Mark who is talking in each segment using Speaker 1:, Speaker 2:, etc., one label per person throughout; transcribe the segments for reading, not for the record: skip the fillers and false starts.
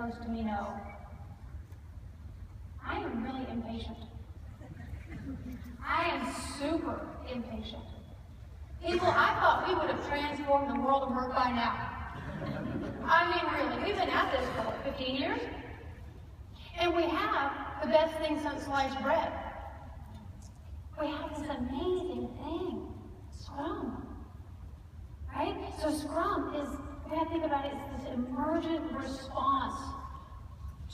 Speaker 1: close to me know, I am really impatient. I am super impatient. People, I thought we would have transformed the world of work by now. I mean, really, we've been at this for what, 15 years? And we have the best thing since sliced bread. We have this amazing thing, Scrum. Right? So Scrum is, we have to think about it, it's this emergent response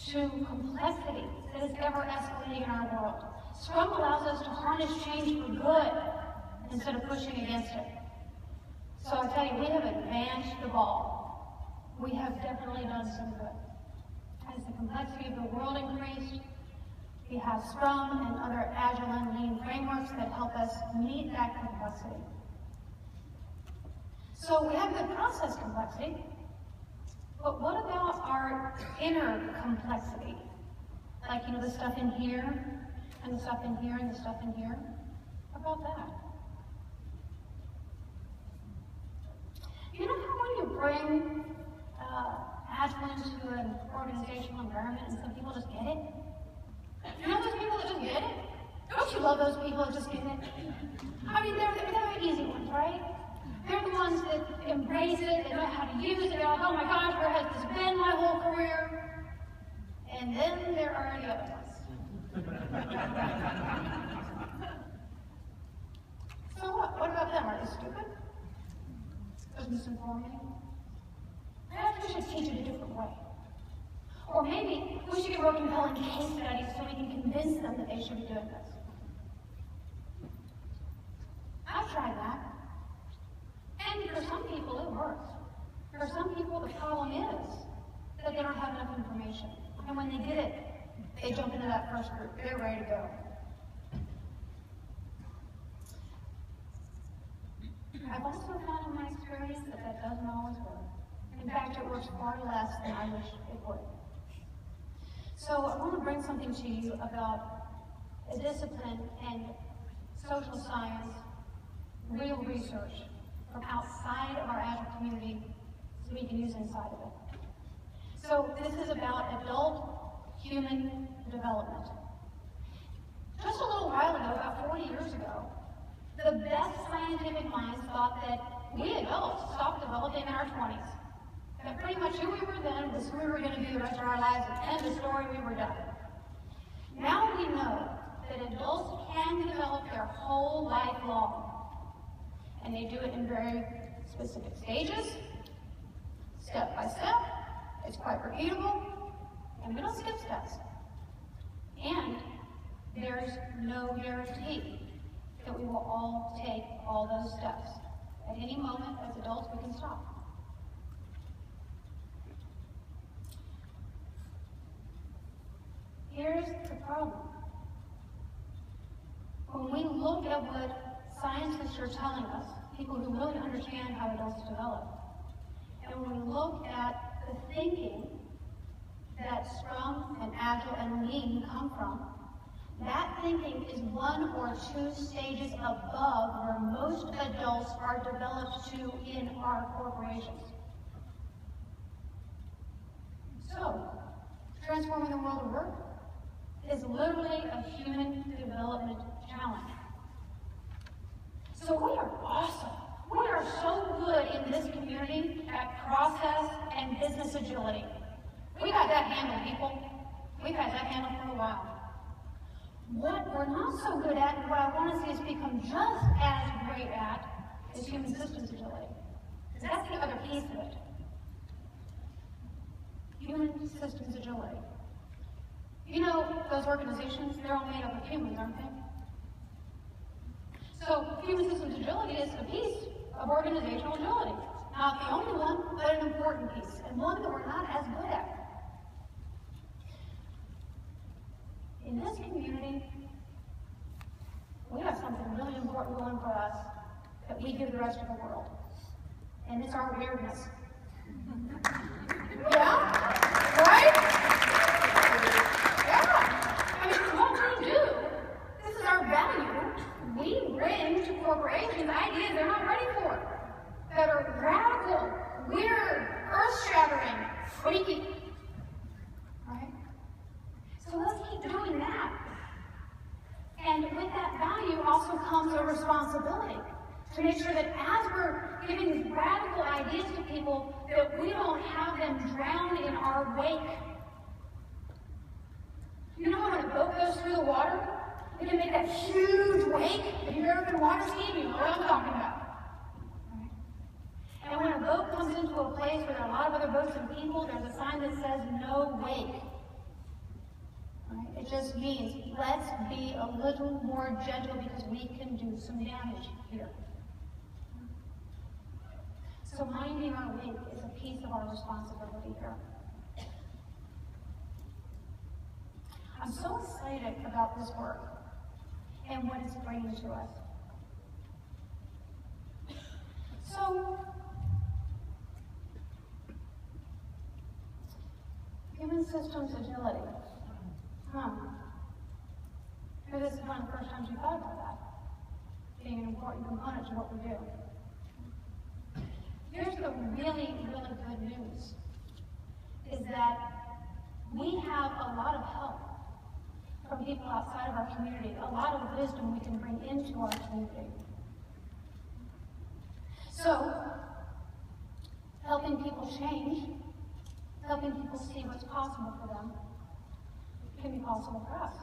Speaker 1: to complexity that is ever escalating in our world. Scrum allows us to harness change for good instead of pushing against it. So I tell you, we have advanced the ball. We have definitely done some good. As the complexity of the world increased, we have Scrum and other Agile and Lean frameworks that help us meet that complexity. So we have good process complexity, but what about our inner complexity? Like, you know, the stuff in here, and the stuff in here, and the stuff in here? What about that? You know how when you bring Agile into an organizational environment and some people just get it? You know those people that just get it? Don't you love those people that just get it? I mean, they're the easy ones, right? They're the ones that embrace it, they know how to use it, they're like, oh my gosh, where has this been my whole career? And then there are the other ones. So what? What about them? Are they stupid? Just misinforming? Perhaps we should teach it a different way. Or maybe we should get more compelling case studies so we can convince them that they should be doing this. I've tried that. And for some people, it works. For some people, the problem is that they don't have enough information. And when they get it, they jump into that first group. They're ready to go. I've also found in my experience that that doesn't always work. In fact, it works far less than I wish it would. So I want to bring something to you about a discipline and social science, real research from outside of our Agile community so we can use inside of it. So this is about adult human development. Just a little while ago, about 40 years ago, the best scientific minds thought that we adults stopped developing in our 20s. That pretty much who we were then was who we were going to be the rest of our lives, and end of story, we were done. Now we know that adults can develop their whole life long, and they do it in very specific stages, step by step. It's quite repeatable, and we don't skip steps. And there's no guarantee that we will all take all those steps. At any moment, as adults, we can stop. Here's the problem. When we look at what scientists are telling us, people who really understand how adults develop, and when we look at the thinking that Scrum and Agile and Lean come from, that thinking is 1 or 2 stages above where most adults are developed to in our corporations. So, transforming the world of work is literally a human development challenge. So we are awesome. We are so good in this community at process and business agility. We got that handled, people. We've had that handled for a while. What we're not so good at, and what I want to see us become just as great at, is human systems agility. Because that's the other piece of it. Human systems agility. You know, those organizations, they're all made up of humans, aren't they? So, human systems agility is a piece of organizational agility. Not the only one, but an important piece, and one that we're not as good at. In this community, we have something really important going for us that we give the rest of the world. And it's our weirdness. Yeah? Right? Yeah. I mean, what we do, this is our value. We bring to corporations ideas they're not ready for, that are radical, weird, earth-shattering, freaky. people that we don't have them drown in our wake. You know when a boat goes through the water, it can make that huge wake? If you've ever been water skiing, you know what I'm talking about. Right? And when a boat comes into a place where there are a lot of other boats and people, there's a sign that says no wake. Right? It just means let's be a little more gentle because we can do some damage here. So minding our wake is a piece of our responsibility here. I'm so excited about this work and what it's bringing to us. So, human systems agility. Maybe this is one of the first times you thought about that, being an important component to what we do. Here's the really, really good news, is that we have a lot of help from people outside of our community, a lot of wisdom we can bring into our community. So, helping people change, helping people see what's possible for them, can be possible for us.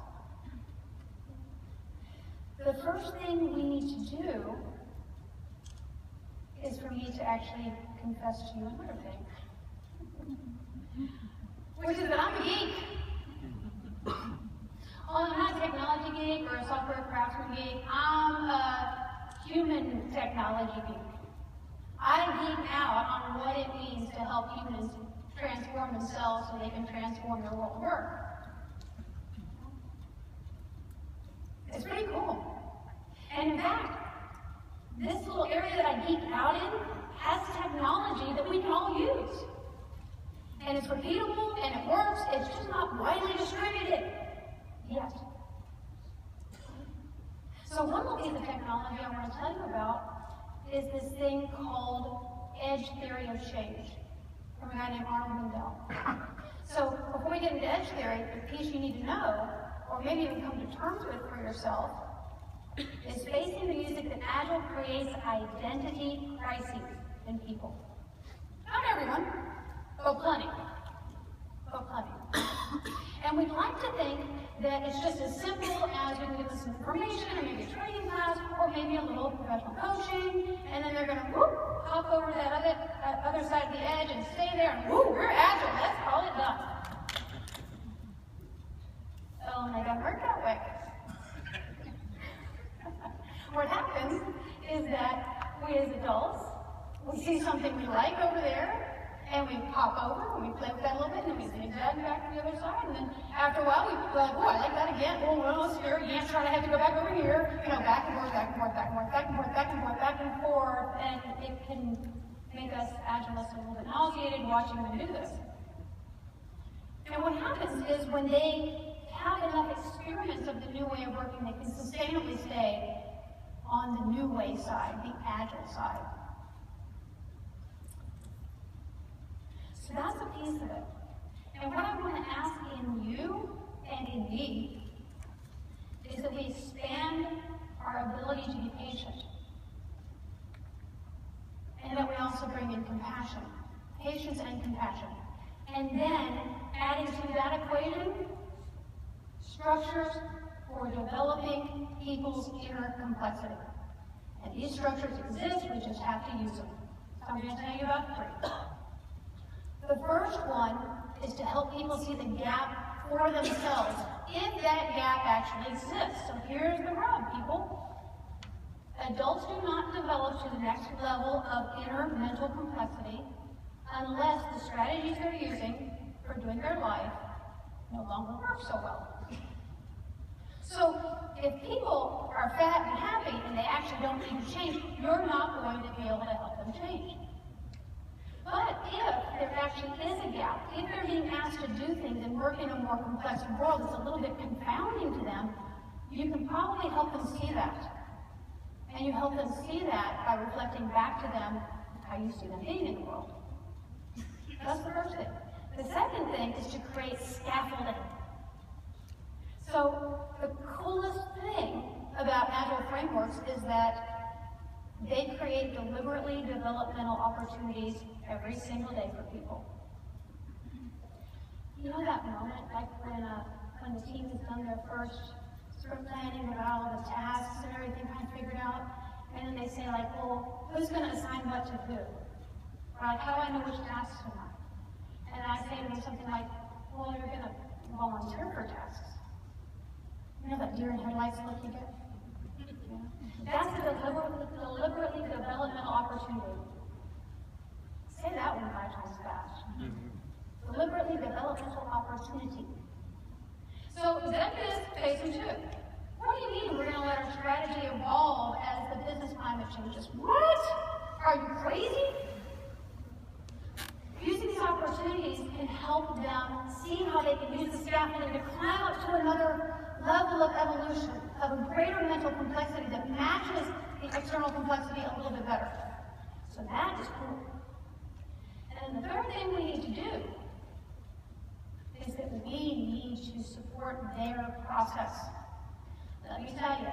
Speaker 1: The first thing we need to do is for me to actually confess to you another thing, which is that I'm a geek. I'm not a technology geek or a software craftsman geek. I'm a human technology geek. I geek out on what it means to help humans transform themselves so they can transform their world of work. It's pretty cool. And in fact, this little area that I geek out in has technology that we can all use. And it's repeatable and it works, it's just not widely distributed yet. So one little piece of technology I want to tell you about is this thing called edge theory of change from a guy named Arnold Mindell. So before we get into edge theory, the piece you need to know, or maybe even come to terms with for yourself, is facing the music that Agile creates identity crises in people. Not everyone, but plenty. But plenty. And we'd like to think that it's just as simple as we can give them some information, or maybe a training class, or maybe a little professional coaching, and then they're going to hop over to that other side of the edge and stay there, and we're Agile, let's call it done. Oh, and it doesn't work that way. What happens is that we as adults, we see something we like over there, and we hop over, and we play with that a little bit, and then we zigzag back to the other side, and then after a while, we go, oh, I like that again, oh, well, it's scary, you try to have to go back over here, you know, back and forth, back and forth, back and forth, back and forth, back and forth, back and forth, and it can make us Agilists a little bit nauseated watching them do this. And what happens is when they have enough experience of the new way of working, they can sustainably stay on the new way side, the Agile side. So that's a piece of it. And what I want to ask in you and in me is that we expand our ability to be patient. And that we also bring in compassion. Patience and compassion. And then, adding to that equation, structures for developing people's inner complexity. And these structures exist, we just have to use them. So I'm going to tell you about 3. The first one is to help people see the gap for themselves, if that gap actually exists. So here's the rub, people. Adults do not develop to the next level of inner mental complexity unless the strategies they're using for doing their life no longer work so well. So if people are fat and happy and they actually don't need to change, you're not going to be able to help them change. But if there actually is a gap, if they're being asked to do things and work in a more complex world that's a little bit confounding to them, you can probably help them see that. And you help them see that by reflecting back to them how you see them being in the world. That's the first thing. The second thing is to create scaffolding. So the coolest thing about Agile frameworks is that They create deliberately developmental opportunities every single day for people. You know that moment, like when the team has done their first sprint planning, they got all the tasks and everything kind of figured out, and then they say like, well, who's going to assign what to who? Or like, how do I know which tasks are mine? And I say to them something like, well, you're going to volunteer for tasks. You know that deer in headlights look you get? Yeah. That's a deliberately developmental opportunity. Say that one 5 times fast. Deliberately developmental opportunity. So executives face them too. What do you mean we're going to let our strategy evolve as the business climate changes? What? Are you crazy? Using these opportunities can help them see how they can use the scaffolding to climb up to another level of evolution, of a greater mental complexity that matches the external complexity a little bit better. So that is cool. And then the third thing we need to do is that we need to support their process. Let me tell you,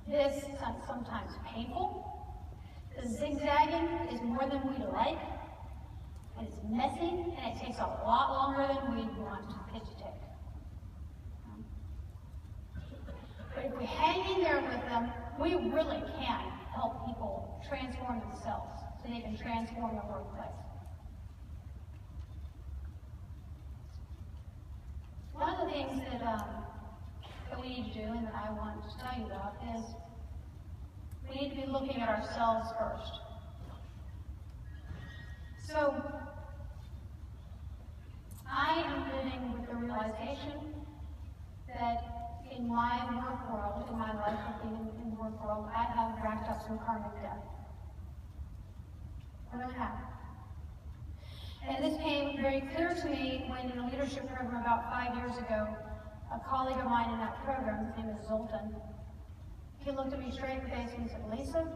Speaker 1: this is sometimes painful. The zigzagging is more than we'd like. And it's messy, and it takes a lot longer than we want it to take. But if we hang in there with them, we really can help people transform themselves so they can transform their workplace. One of the things that we need to do and that I want to tell you about is we need to be looking at ourselves first. So, I am living with the realization that in my work world, in my life of being in the work world, I have racked up some karmic debt. I really have. And this came very clear to me when in a leadership program about 5 years ago, a colleague of mine in that program, his name is Zoltan, he looked at me straight in the face and he said, Lyssa,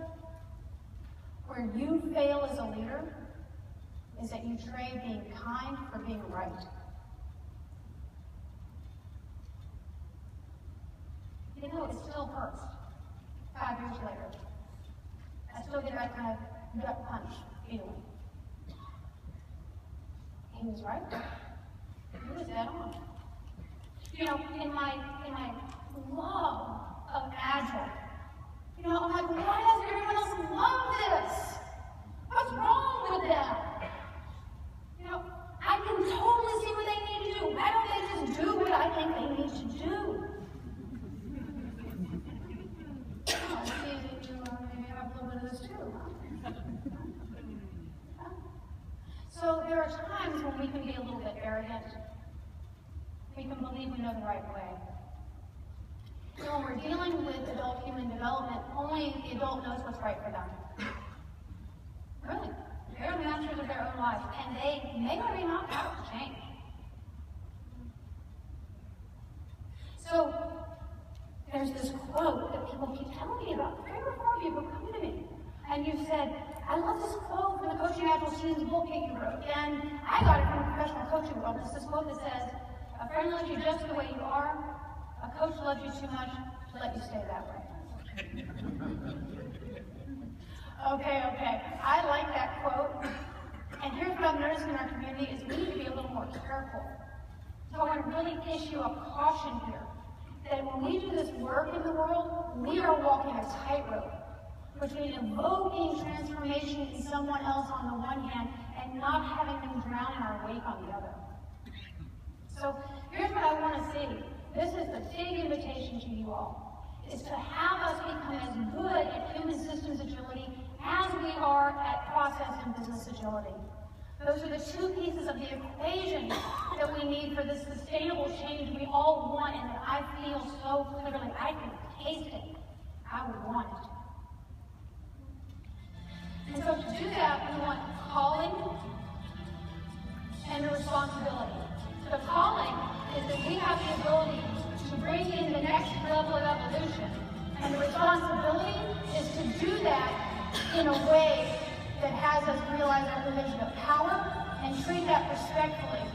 Speaker 1: where you fail as a leader is that you trade being kind for being right. You know, it still hurts 5 years later. I still get that kind of gut punch feeling. He was right. He was dead on. You know, in my love of Agile, you know, I'm like, why doesn't everyone else love this? What's wrong with them? You know, I can totally see what they need to do. Why don't they just do what I think they need to do? I see that you maybe have a little bit of this too, huh? So there are times when we can be a little bit arrogant. We can believe we know the right way. So when we're dealing with adult human development, only the adult knows what's right for them. Really. They're the masters of their own life, and they may or may not have to change. So there's this quote that people keep telling me about. 3 or 4 people come to me, and you said, I love this quote from the Coaching Agile Students book that you wrote, and I got it from the professional coaching world. It's this quote that says, a friend loves you just the way you are, a coach loves you too much to let you stay that way. Okay. I like that quote. And here's what I've noticed in our community is we need to be a little more careful. So I want to really issue a caution here that when we do this work in the world, we are walking a tightrope between invoking transformation in someone else on the one hand and not having them drown in our wake on the other. So here's what I want to see. This is the big invitation to you all, is to have us become as good at human systems agility as we are at process and business agility. Those are the 2 pieces of the equation that we need for this sustainable change we all want and that I feel so clearly. I can taste it. I would want it. And so to do that, we want calling and a responsibility. The calling is that we have the ability to bring in the next level of evolution. And the responsibility is to do that in a way that has us realize our position of power and treat that respectfully